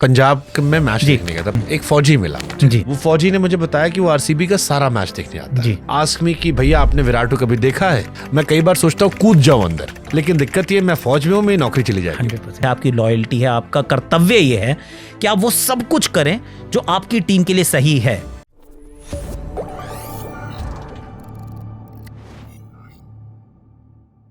पंजाब में मैच देखने गया था, एक फौजी मिला मुझे। जी। वो फौजी ने मुझे बताया कि वो आरसीबी का सारा मैच देखने आता जी। है। आस्क मी कि भैया आपने विराट को कभी देखा है? मैं कई बार सोचता हूँ कूद जाऊं अंदर, लेकिन दिक्कत ये मैं फौज में हूँ, मेरी नौकरी चली जाएगी। 100% आपकी लॉयल्टी है, आपका कर्तव्य ये है कि आप वो सब कुछ करें जो आपकी टीम के लिए सही है।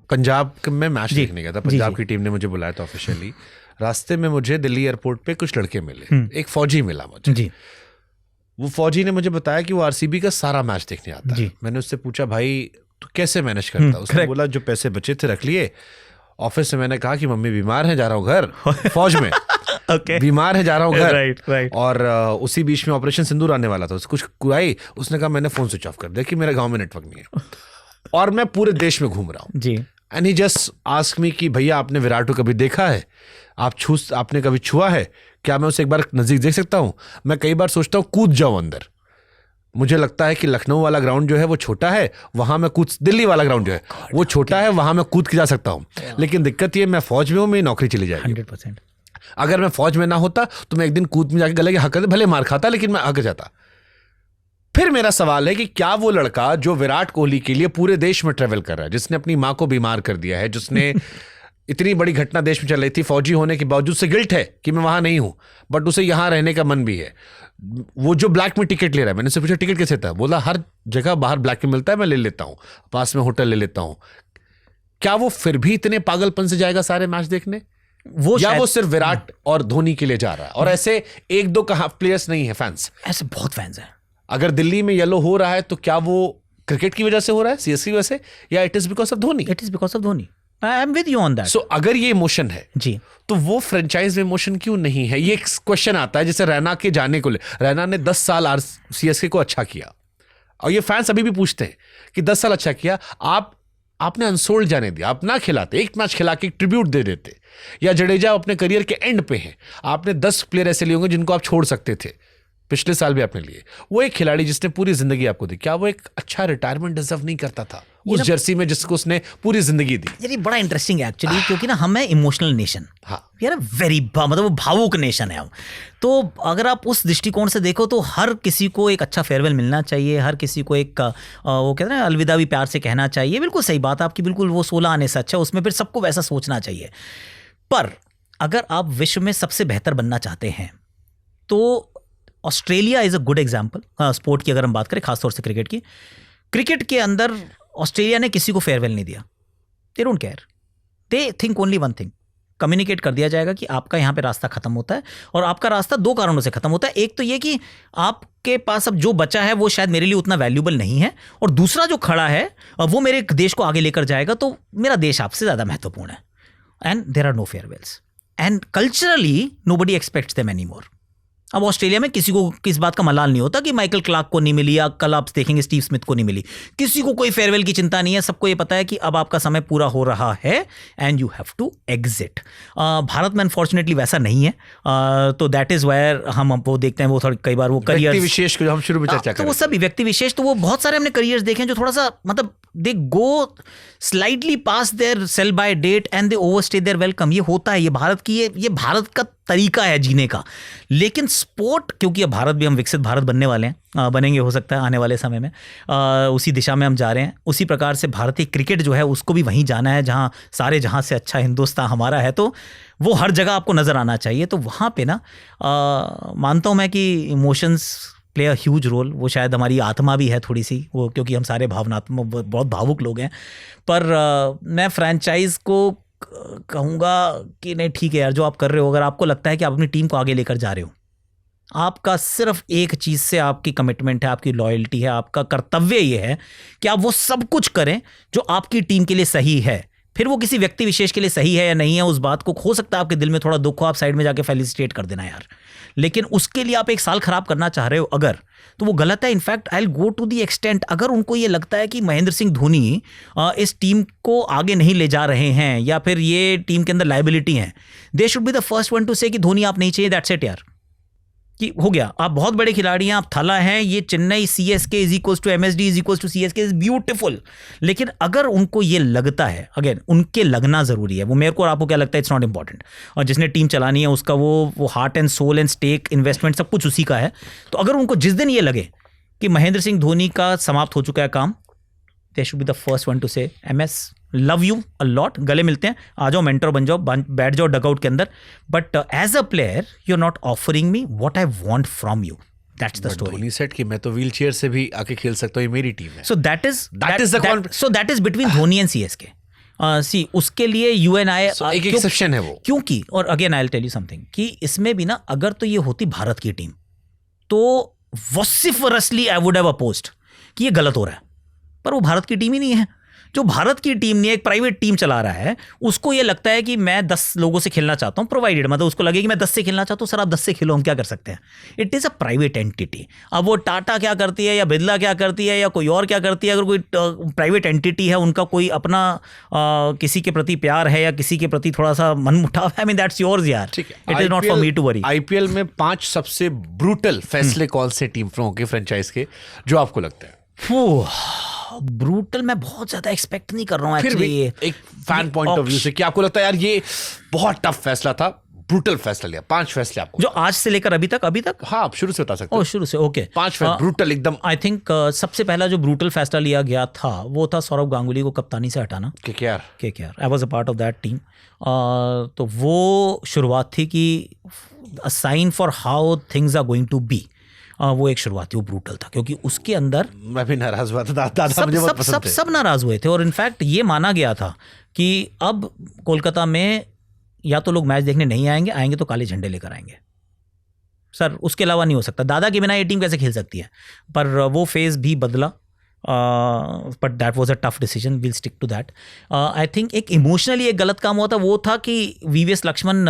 पंजाब में मैच जी। देखने गया था, जी, पंजाब जी। की टीम ने मुझे बुलाया था ऑफिशियली। रास्ते में मुझे दिल्ली एयरपोर्ट पे कुछ लड़के मिले, एक फौजी मिला मुझे। जी। वो फौजी ने मुझे बताया कि वो आरसीबी का सारा मैच देखने आता है। जी। मैंने उससे पूछा भाई तू कैसे मैनेज करता है? उसने correct। बोला जो पैसे बचे थे रख लिए। ऑफिस से मैंने कहा कि मम्मी बीमार है, जा रहा हूँ घर। फौज में Okay। बीमार है, जा रहा हूँ घर। Right। और उसी बीच में ऑपरेशन सिंदूर आने वाला था, कुछ कुराई। उसने कहा मैंने फोन स्विच ऑफ कर दिया कि मेरे गांव में नेटवर्क नहीं है और मैं पूरे देश में घूम रहा हूँ। जी। And he just ask me कि भैया आपने विराट को कभी देखा है? आपने कभी छुआ है? क्या मैं उसे एक बार नजदीक देख सकता हूँ? मैं कई बार सोचता हूँ कूद जाऊं अंदर। मुझे लगता है कि लखनऊ वाला ग्राउंड जो है वो छोटा है, वहां मैं कूद, दिल्ली वाला ग्राउंड जो है वो छोटा है, वहां मैं कूद के जा सकता हूँ। लेकिन दिक्कत ये मैं फौज में हूँ, मेरी नौकरी चली जाएगी। 100%। अगर मैं फौज में ना होता तो मैं एक दिन कूद में जाके गले के हक करते, भले मार खाता लेकिन मैं हक जाता। फिर मेरा सवाल है कि क्या वो लड़का जो विराट कोहली के लिए पूरे देश में ट्रेवल कर रहा है, जिसने अपनी मां को बीमार कर दिया है, जिसने इतनी बड़ी घटना देश में चल रही थी, फौजी होने के बावजूद से गिल्ट है कि मैं वहां नहीं हूं, बट उसे यहां रहने का मन भी है, वो जो ब्लैक में टिकट ले रहा है, मैंने उससे पूछा टिकट कैसे था? बोला हर जगह बाहर ब्लैक में मिलता है, मैं ले लेता हूं, पास में होटल ले लेता हूं। क्या वो फिर भी इतने पागलपन से जाएगा सारे मैच देखने? या वो सिर्फ विराट और धोनी के लिए जा रहा है? और ऐसे एक दो प्लेयर्स नहीं है, फैंस ऐसे बहुत फैंस हैं। अगर दिल्ली में येलो हो रहा है तो क्या वो क्रिकेट की वजह से हो रहा है, सीएसके की वजह से, या it is because of Dhoni? It is because of Dhoni. I am with you on that. So अगर ये इमोशन है जी, तो वो फ्रेंचाइज में इमोशन क्यों नहीं है? ये एक क्वेश्चन आता है। जैसे रैना के जाने को ले, रैना ने 10 साल सीएसके को अच्छा किया, और ये फैंस अभी भी पूछते हैं कि 10 साल अच्छा किया, आपने अनसोल्ड जाने दिया, आप ना खिलाते, एक मैच खिला के एक ट्रिब्यूट दे देते। या जडेजा अपने करियर के एंड पे है, आपने 10 प्लेयर ऐसे लिए होंगे जिनको आप छोड़ सकते थे, पिछले साल भी आपने लिए। वो एक खिलाड़ी जिसने पूरी जिंदगी आपको दी, क्या वो एक अच्छा रिटायरमेंट डिजर्व नहीं करता था उस जर्सी में जिसको उसने पूरी जिंदगी दी? यार ये बड़ा इंटरेस्टिंग है एक्चुअली, क्योंकि ना हम है इमोशनल नेशन। हाँ, यार वेरी मतलब वो भावुक नेशन है हम। तो अगर आप उस दृष्टिकोण से देखो तो हर किसी को एक अच्छा फेयरवेल मिलना चाहिए, हर किसी को एक वो कहते हैं ना अलविदा भी प्यार से कहना चाहिए। बिल्कुल सही बात आपकी, बिल्कुल वो 16 आने से अच्छा उसमें फिर सबको वैसा सोचना चाहिए। पर अगर आप विश्व में सबसे बेहतर बनना चाहते हैं तो Australia is a good example. Sport की अगर हम बात करें, खासतौर से क्रिकेट की, क्रिकेट के अंदर ऑस्ट्रेलिया ने किसी को फेयरवेल नहीं दिया। They don't care, they think only one thing, communicate कर दिया जाएगा कि आपका यहाँ पे रास्ता खत्म होता है, और आपका रास्ता 2 कारणों से खत्म होता है। एक तो ये कि आपके पास अब जो बचा है वो शायद मेरे लिए उतना वैल्यूबल नहीं है, और दूसरा जो खड़ा है वो मेरे देश को आगे लेकर जाएगा, तो मेरा देश आपसे ज़्यादा महत्वपूर्ण है। And there are no farewells, and culturally nobody expects them any more. अब ऑस्ट्रेलिया में किसी को किस बात का मलाल नहीं होता कि माइकल क्लार्क को नहीं मिली, या कल आप देखेंगे स्टीव स्मिथ को नहीं मिली। किसी को कोई फेयरवेल की चिंता नहीं है, सबको ये पता है कि अब आपका समय पूरा हो रहा है and you have to exit. Bharat में अनफॉर्चुनेटली वैसा नहीं है, तो दैट इज वायर हम वो देखते हैं, वो थोड़ा कई बार वो करियर व्यक्ति विशेष को हम शुरू में चर्चा तो वो सब व्यक्ति विशेष, तो वो बहुत सारे हमने करियर्स देखे हैं जो थोड़ा सा मतलब they go slightly past their sell by date and they overstay their welcome. ये होता है, ये भारत की ये भारत का तरीका है जीने का। लेकिन स्पोर्ट, क्योंकि अब भारत भी हम विकसित भारत बनने वाले हैं, बनेंगे हो सकता है आने वाले समय में, उसी दिशा में हम जा रहे हैं। उसी प्रकार से भारतीय क्रिकेट जो है उसको भी वहीं जाना है जहां सारे जहां से अच्छा हिंदुस्तान हमारा है, तो वो हर जगह आपको नज़र आना चाहिए। तो वहाँ पे ना मानता हूँ मैं कि emotions play a huge role. वो शायद हमारी आत्मा भी है थोड़ी सी वो, क्योंकि हम सारे भावनात्मक बहुत भावुक लोग हैं। पर मैं फ्रेंचाइज को कहूँगा कि नहीं ठीक है यार, जो आप कर रहे हो, अगर आपको लगता है कि आप अपनी टीम को आगे लेकर जा रहे हो, आपका सिर्फ एक चीज़ से आपकी कमिटमेंट है, आपकी लॉयल्टी है, आपका कर्तव्य ये है कि आप वो सब कुछ करें जो आपकी टीम के लिए सही है। फिर वो किसी व्यक्ति विशेष के लिए सही है या नहीं है, उस बात को हो सकता है आपके दिल में थोड़ा दुख हो, आप साइड में जाके फेलिसिटेट कर देना यार, लेकिन उसके लिए आप एक साल खराब करना चाह रहे हो अगर, तो वो गलत है। In fact I will go to the extent, अगर उनको ये लगता है कि महेंद्र सिंह धोनी इस टीम को आगे नहीं ले जा रहे हैं, या फिर ये टीम के अंदर लायबिलिटी है, they should be the first one two से कि धोनी आप नहीं चाहिए, दैट्स इट यार। कि हो गया, आप बहुत बड़े खिलाड़ी हैं, आप थाला हैं, ये Chennai CSK is equals to MSD is equals to CSK is beautiful. लेकिन अगर उनको ये लगता है, अगेन उनके लगना जरूरी है, वो मेरे को और आपको क्या लगता है, इट्स नॉट इंपॉर्टेंट, और जिसने टीम चलानी है उसका वो heart and soul and stake investment सब कुछ उसी का है। तो अगर उनको जिस दिन ये लगे कि महेंद्र सिंह धोनी का समाप्त हो चुका है काम, they should be the first one two से MS love you a lot, गले मिलते हैं, आ जाओ, मेंटर बन जाओ, बैठ जाओ डगआउट के अंदर, but as a player you are not offering me what I want from you. That's the story. Dhoni said कि मैं तो व्हील चेयर से भी आके खेल सकता हूँ, ये मेरी टीम है। So that is between Dhoni and CSK। See उसके लिए you and I एक एक्सेप्शन है वो, क्योंकि, और again I will tell you something, कि इसमें भी ना अगर तो ये होती भारत की टीम तो वॉसिफरसली आई वुड हैव अपोज्ड कि ये गलत हो रहा है, पर वो भारत की टीम ही नहीं है। जो भारत की टीम ने एक प्राइवेट टीम चला रहा है, उसको ये लगता है कि मैं 10 लोगों से खेलना चाहता हूँ, प्रोवाइडेड मतलब उसको लगे कि मैं 10 से खेलना चाहता हूँ, सर आप 10 से खेलो, हम क्या कर सकते हैं। It is a private entity. अब वो टाटा क्या करती है या बिरला क्या करती है या कोई और क्या करती है, अगर कोई प्राइवेट एंटिटी है, उनका कोई अपना किसी के प्रति प्यार है या किसी के प्रति थोड़ा सा मनमुटाव है, आई मीन दैट्स योर्स यार, it is not for me to worry. IPL में 5 सबसे ब्रूटल फैसले कौन से टीम के फ्रेंचाइज के जो आपको लगता है? ब्रूटल मैं बहुत ज्यादा एक्सपेक्ट नहीं कर रहा हूँ फिर भी एक फैन पॉइंट ऑफ व्यू से कि आपको लगता है यार ये बहुत टफ फैसला था, ब्रूटल फैसला लिया, 5 फैसले आपको जो आज से लेकर अभी तक। हाँ, आप शुरू से बता सकते हो। शुरू से, ओके। 5 फैसले ब्रूटल एकदम। आई थिंक सबसे पहला जो ब्रूटल फैसला लिया गया था वो था सौरव गांगुली को कप्तानी से हटाना। KKR I was a part of that team. तो वो शुरुआत थी कि a sign for how things are going to be, वो एक शुरुआत थी, वो ब्रूटल था क्योंकि उसके अंदर मैं भी नाराज हुआ था, दादा मुझे बहुत पसंद थे। सब नाराज हुए थे, और इनफैक्ट ये माना गया था कि अब कोलकाता में या तो लोग मैच देखने नहीं आएंगे तो काले झंडे लेकर आएंगे सर, उसके अलावा नहीं हो सकता। दादा के बिना ये टीम कैसे खेल सकती है, पर वो फेज भी बदला, but that was a tough decision, will stick to that. I think एक इमोशनली एक गलत काम हुआ था, वो था कि VVS Lakshman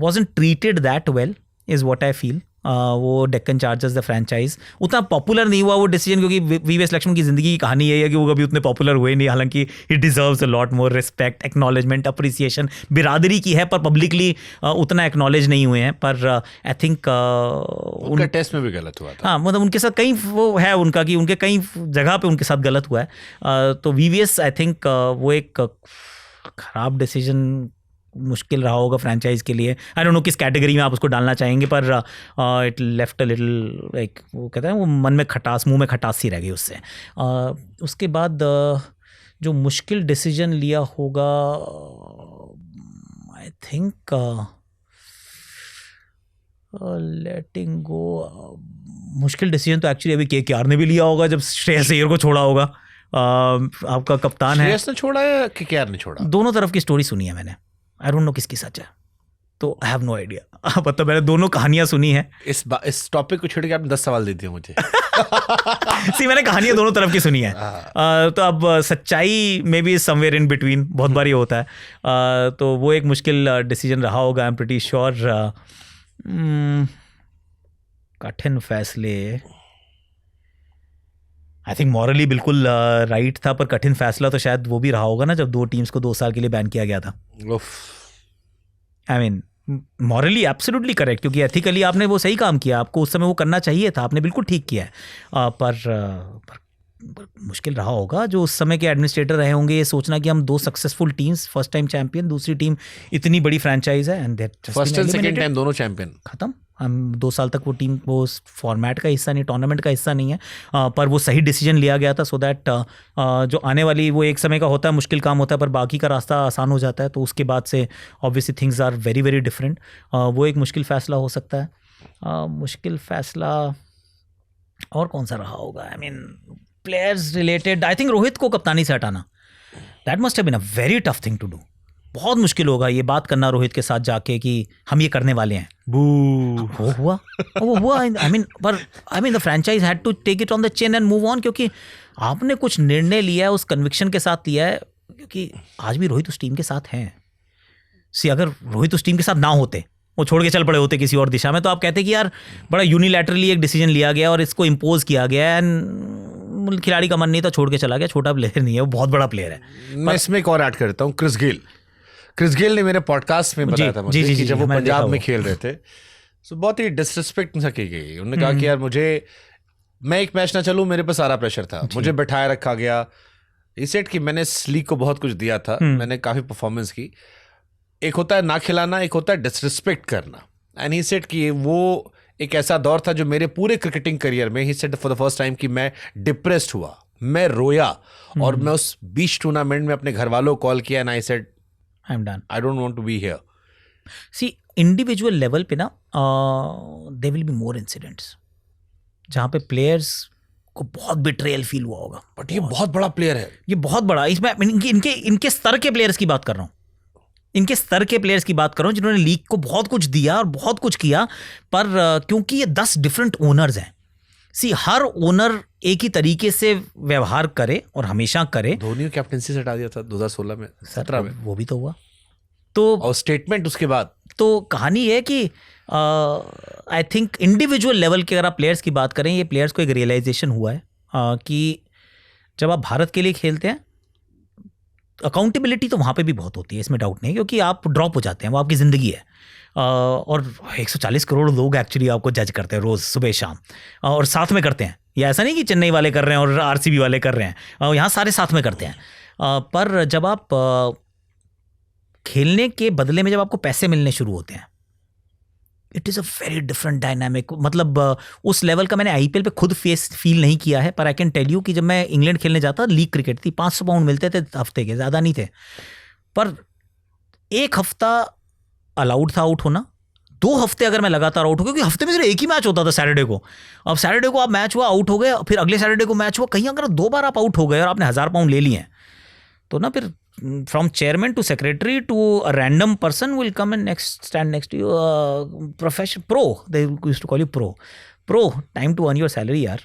wasn't treated that well is what I feel। वो डेक्कन चार्जर्स द फ्रेंचाइज उतना पॉपुलर नहीं हुआ वो डिसीजन, क्योंकि VVS लक्ष्मण की ज़िंदगी की कहानी यही है कि वो कभी उतने पॉपुलर हुए नहीं, हालांकि ही deserves a lot more respect, acknowledgement, appreciation बिरादरी की है, पर पब्लिकली उतना एक्नॉलेज नहीं हुए हैं। पर आई थिंक उनका टेस्ट में भी गलत हुआ था। हाँ, मतलब उनके साथ कई वो है उनका कि उनके कई जगह पे उनके साथ गलत हुआ है। तो VVS आई थिंक वो एक खराब डिसीजन मुश्किल रहा होगा फ्रेंचाइज के लिए। आई डोंट नो किस कैटेगरी में आप उसको डालना चाहेंगे, पर it left a little like, वो कहते हैं वो मन में खटास, मुंह में खटास सी रह गई उससे। उसके बाद जो मुश्किल डिसीजन लिया होगा, आई थिंक लेटिंग गो, मुश्किल डिसीजन तो एक्चुअली अभी KKR ने भी लिया होगा जब श्रेयस अय्यर को छोड़ा होगा। आपका कप्तान है, श्रेयस ने छोड़ा या KKR ने छोड़ा? दोनों तरफ की स्टोरी सुनी है मैंने, आई डोंट नो किसकी सच है, तो आई हैव नो आइडिया। मतलब मैंने दोनों कहानियां सुनी है। इस टॉपिक को छोड़ के आपने 10 सवाल दे दिए मुझे। सी मैंने कहानियां दोनों तरफ की सुनी है, तो अब सच्चाई में भी समवेयर इन बिटवीन, बहुत बार ये होता है। तो वो एक मुश्किल डिसीजन रहा होगा, आई एम प्रीटी श्योर। कठिन फैसले, आई थिंक मॉरली बिल्कुल राइट था, पर कठिन फैसला तो शायद वो भी रहा होगा ना जब 2 टीम्स को 2 साल के लिए बैन किया गया था। I mean morally absolutely correct, क्योंकि एथिकली आपने वो सही काम किया, आपको उस समय वो करना चाहिए था, आपने बिल्कुल ठीक किया है। पर मुश्किल रहा होगा जो उस समय के एडमिनिस्ट्रेटर रहे होंगे ये सोचना कि हम 2 successful teams, first time champion, दूसरी टीम इतनी बड़ी फ्रेंचाइज है, and first and second time दोनों चैंपियन, खत्म। हम 2 साल तक वो टीम वो फॉर्मेट का हिस्सा नहीं, टूर्नामेंट का हिस्सा नहीं है, पर वो सही डिसीजन लिया गया था, सो दैट जो आने वाली वो एक समय का होता है, मुश्किल काम होता है, पर बाकी का रास्ता आसान हो जाता है। तो उसके बाद से obviously things are very very different. वो एक मुश्किल फैसला हो सकता है। मुश्किल फैसला और कौन सा रहा होगा, I mean players related, I think Rohit को कप्तानी से हटाना, that must have been a very tough thing to do. बहुत मुश्किल होगा ये बात करना रोहित के साथ जाके कि हम ये करने वाले हैं। वो हुआ I mean the franchise had to take it on the chin and move on, क्योंकि आपने कुछ निर्णय लिया है, उस कन्विक्शन के साथ लिया है, क्योंकि आज भी रोहित उस टीम के साथ हैं। अगर रोहित उस टीम के साथ ना होते, वो छोड़ के चल पड़े होते किसी और दिशा में, तो आप कहते कि यार बड़ा यूनिलैटरली एक डिसीजन लिया गया और इसको इम्पोज किया गया, एंड खिलाड़ी का मन नहीं था, छोड़ के चला गया। छोटा प्लेयर नहीं है, वो बहुत बड़ा प्लेयर है। मैं इसमें एक और ऐड करता हूँ, क्रिस गेल ने मेरे पॉडकास्ट में बताया था मुझे कि जब वो पंजाब में खेल रहे थे सो बहुत ही डिसरिस्पेक्ट सा की गई। उन्होंने कहा कि यार मैं एक मैच ना चलूं, मेरे पे सारा प्रेशर था, मुझे बैठाए रखा गया। ही सेड कि मैंने इस लीग को बहुत कुछ दिया था, मैंने काफी परफॉर्मेंस की। एक होता है ना खिलाना, एक होता है डिसरिस्पेक्ट करना। एंड ही सेड कि वो एक ऐसा दौर था जो मेरे पूरे क्रिकेटिंग करियर में, he said for the first time, कि मैं डिप्रेस्ड हुआ, मैं रोया, और मैं उस बीच टूर्नामेंट में अपने घर वालों को कॉल किया and I said I am done, I don't want to be here. See individual level पे ना there will be more incidents जहाँ पे प्लेयर्स को बहुत बिट्रेयल फील हुआ होगा। बट ये बहुत बड़ा प्लेयर है, ये बहुत बड़ा, इसमें इनके स्तर के प्लेयर्स की बात कर रहा हूँ, इनके स्तर के प्लेयर्स की बात कर रहा हूँ जिन्होंने लीग को बहुत कुछ दिया और बहुत कुछ किया। पर क्योंकि ये 10 डिफरेंट ओनर्स हैं, सी हर ओनर एक ही तरीके से व्यवहार करे और हमेशा करे। धोनी को कैप्टनसी से हटा दिया था 2016 में, 17 में, वो भी तो हुआ। तो और स्टेटमेंट उसके बाद। तो कहानी है कि आई थिंक इंडिविजुअल लेवल के अगर आप प्लेयर्स की बात करें, ये प्लेयर्स को एक रियलाइजेशन हुआ है कि जब आप भारत के लिए खेलते हैं, अकाउंटेबिलिटी तो वहाँ पे भी बहुत होती है, इसमें डाउट नहीं, क्योंकि आप ड्रॉप हो जाते हैं, वो आपकी ज़िंदगी है। और 140 करोड़ लोग एक्चुअली आपको जज करते हैं रोज़ सुबह शाम, और साथ में करते हैं। ये ऐसा नहीं कि चेन्नई वाले कर रहे हैं और आरसीबी वाले कर रहे हैं, यहाँ सारे साथ में करते हैं। पर जब आप खेलने के बदले में जब आपको पैसे मिलने शुरू होते हैं, it is a very different dynamic. मतलब उस लेवल का मैंने आईपीएल पे खुद फील नहीं किया है, पर आई कैन टेल यू कि जब मैं इंग्लैंड खेलने जाता, लीग क्रिकेट थी, 500 पाउंड मिलते थे हफ्ते के, ज़्यादा नहीं थे। पर एक हफ्ता अलाउड था आउट होना, 2 हफ्ते अगर मैं लगातार आउट हो गया, क्योंकि हफ्ते में सिर्फ एक ही मैच होता था सैटरडे को। अब सैटरडे को आप मैच हुआ, आउट हो गए, फिर अगले सैटरडे को मैच हुआ, कहीं अगर 2 बार आप आउट हो गए और आपने 1000 पाउंड ले लिए हैं, तो ना फिर from chairman to secretary to a random person will come and stand next to you, profession pro, they used to call you pro, time to earn your salary यार,